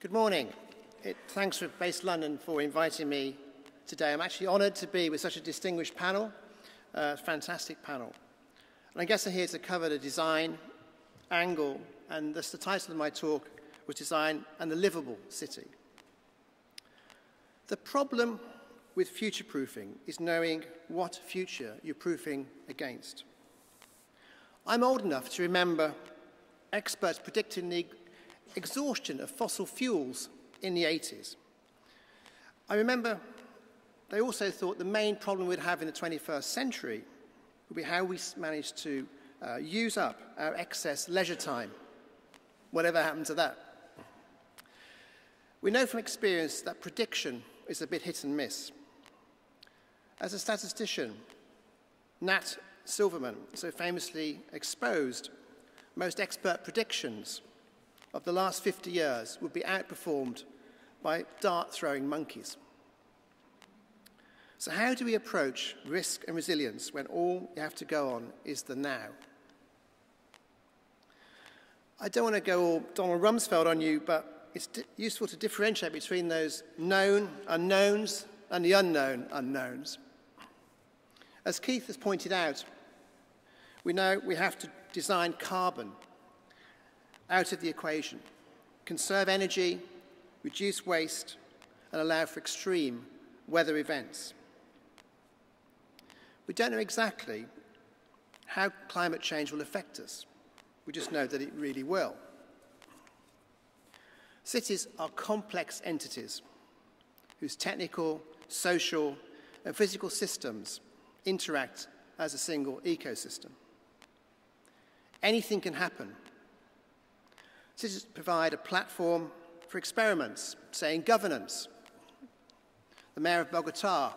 Good morning. Thanks for Base London for inviting me today. I'm actually honoured to be with such a distinguished panel, fantastic panel. And I guess I'm here to cover the design, angle, and the title of my talk was Design and the Livable City. The problem with future-proofing is knowing what future you're proofing against. I'm old enough to remember experts predicting the exhaustion of fossil fuels in the 80s. I remember they also thought the main problem we'd have in the 21st century would be how we manage to use up our excess leisure time, whatever happened to that. We know from experience that prediction is a bit hit and miss. As a statistician, Nat Silverman so famously exposed most expert predictions of the last 50 years would be outperformed by dart-throwing monkeys. So how do we approach risk and resilience when all you have to go on is the now? I don't want to go all Donald Rumsfeld on you, but it's useful to differentiate between those known unknowns and the unknown unknowns. As Keith has pointed out, we know we have to design carbon out of the equation, conserve energy, reduce waste, and allow for extreme weather events. We don't know exactly how climate change will affect us. We just know that it really will. Cities are complex entities whose technical, social, and physical systems interact as a single ecosystem. Anything can happen. Cities provide a platform for experiments, say in governance. The mayor of Bogota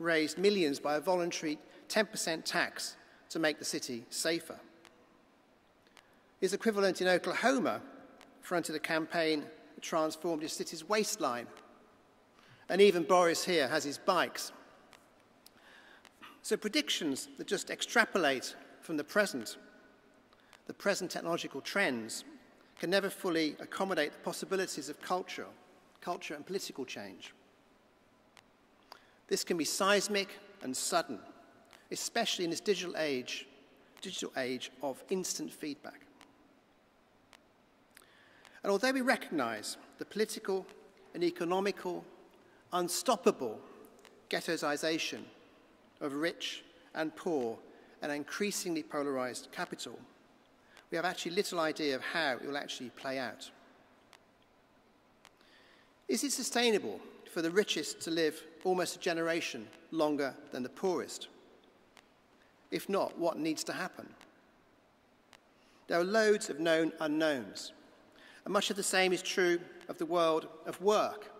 raised millions by a voluntary 10% tax to make the city safer. His equivalent in Oklahoma fronted a campaign that transformed his city's waistline. And even Boris here has his bikes. So predictions that just extrapolate from the present technological trends, can never fully accommodate the possibilities of culture and political change. This can be seismic and sudden, especially in this digital age of instant feedback. And although we recognize the political and economical, unstoppable ghettoization of rich and poor and increasingly polarized capital, we have actually little idea of how it will actually play out. Is it sustainable for the richest to live almost a generation longer than the poorest? If not, what needs to happen? There are loads of known unknowns, and much of the same is true of the world of work,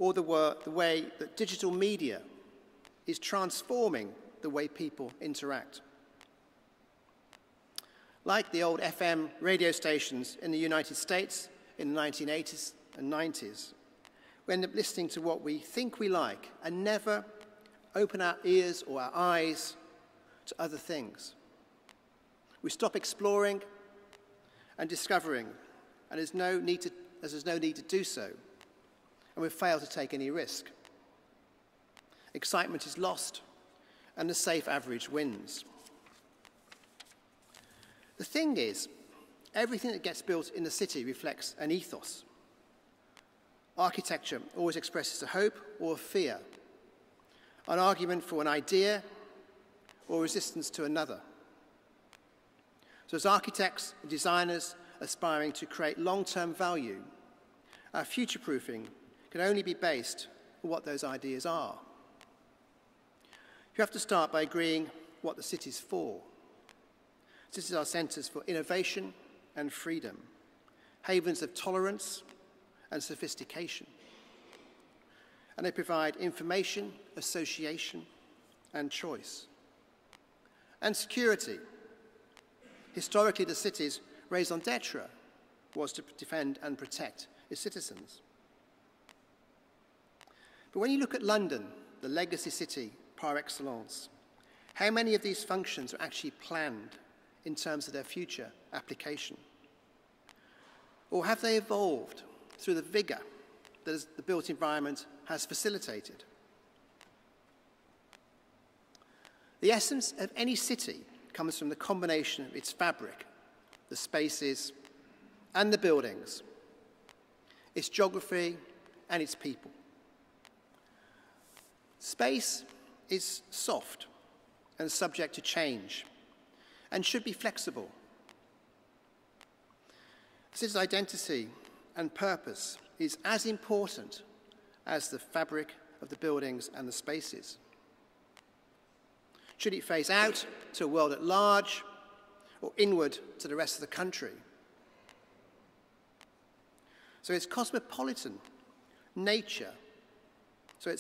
or the way that digital media is transforming the way people interact. Like the old FM radio stations in the United States in the 1980s and 90s, we end up listening to what we think we like and never open our ears or our eyes to other things. We stop exploring and discovering, and there's no need to do so, and we fail to take any risk. Excitement is lost, and the safe average wins. The thing is, everything that gets built in the city reflects an ethos. Architecture always expresses a hope or a fear, an argument for an idea or resistance to another. So as architects and designers aspiring to create long-term value, our future-proofing can only be based on what those ideas are. You have to start by agreeing what the city's for. Cities are centres for innovation and freedom, havens of tolerance and sophistication. And they provide information, association, and choice. And security. Historically, the city's raison d'etre was to defend and protect its citizens. But when you look at London, the legacy city par excellence, how many of these functions are actually planned in terms of their future application? Or have they evolved through the vigour that the built environment has facilitated. The essence of any city comes from the combination of its fabric, the spaces and the buildings, its geography and its people. Space is soft and subject to change and should be flexible. The city's identity and purpose is as important as the fabric of the buildings and the spaces. Should it face out to a world at large or inward to the rest of the country? So its cosmopolitan nature, a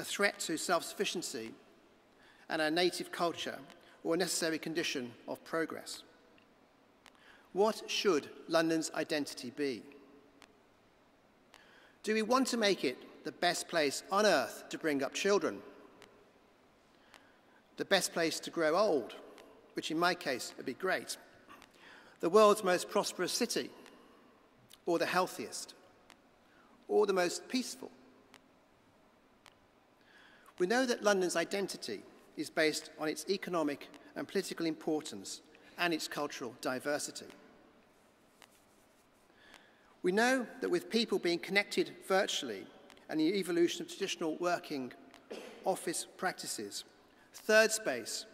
threat to self-sufficiency and our native culture, or a necessary condition of progress. What should London's identity be? Do we want to make it the best place on earth to bring up children? The best place to grow old, which in my case would be great? The world's most prosperous city, or the healthiest, or the most peaceful? We know that London's identity is based on its economic and political importance and its cultural diversity. We know that with people being connected virtually and the evolution of traditional working office practices, third space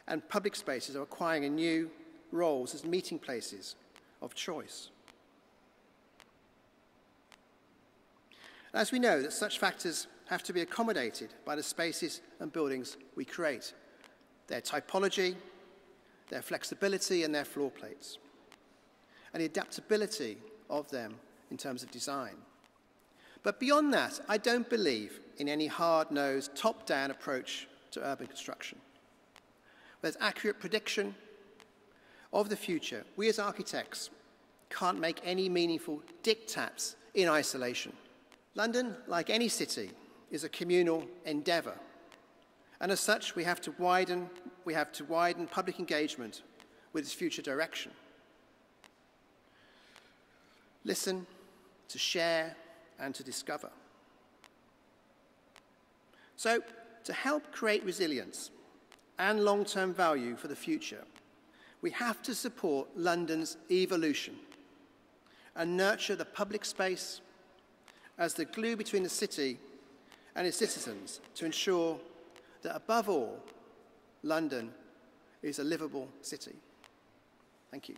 and public spaces are acquiring new roles as meeting places of choice. As we know that such factors have to be accommodated by the spaces and buildings we create, their typology, their flexibility and their floor plates, and the adaptability of them in terms of design. But beyond that, I don't believe in any hard-nosed, top-down approach to urban construction. With accurate prediction of the future, we as architects can't make any meaningful diktats in isolation. London, like any city, is a communal endeavour, and as such we have to widen public engagement with its future direction. Listen, to share and to discover. So, to help create resilience and long-term value for the future, we have to support London's evolution and nurture the public space as the glue between the city and its citizens to ensure that, above all, London is a livable city. Thank you.